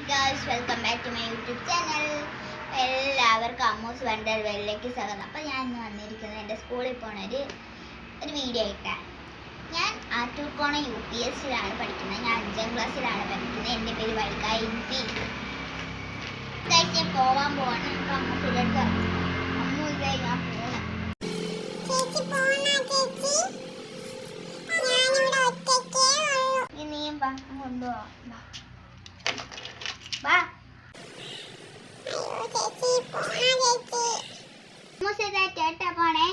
Guys, welcome back to my YouTube channel. എല്ലാവർക്കും Ammu's wonder വേൾഡിലേക്ക് സ്വാഗതം. അപ്പോൾ ഞാൻ ഇന്ന് വന്നിരിക്കുന്നത് എൻ്റെ സ്കൂളിൽ പോണ ഒരു വീഡിയോ ആയിട്ടാണ്. ഞാൻ ആറ്റൂർക്കോണം UPSലാണ് പഠിക്കുന്നത്. ഞാൻ 5ാം ക്ലാസ്സിലാണ് പഠിക്കുന്നത്. എൻ്റെ പേര് വൈകായി പി. ഞാൻ പോവാൻ പോവാണ്. അപ്പോൾ അമ്മൂസിൻ്റെ അടുത്ത് അമ്മൂസായി ഞാൻ പോകണം. നീയും കൊണ്ടുപോവാം. ചേട്ടാ പോണേ.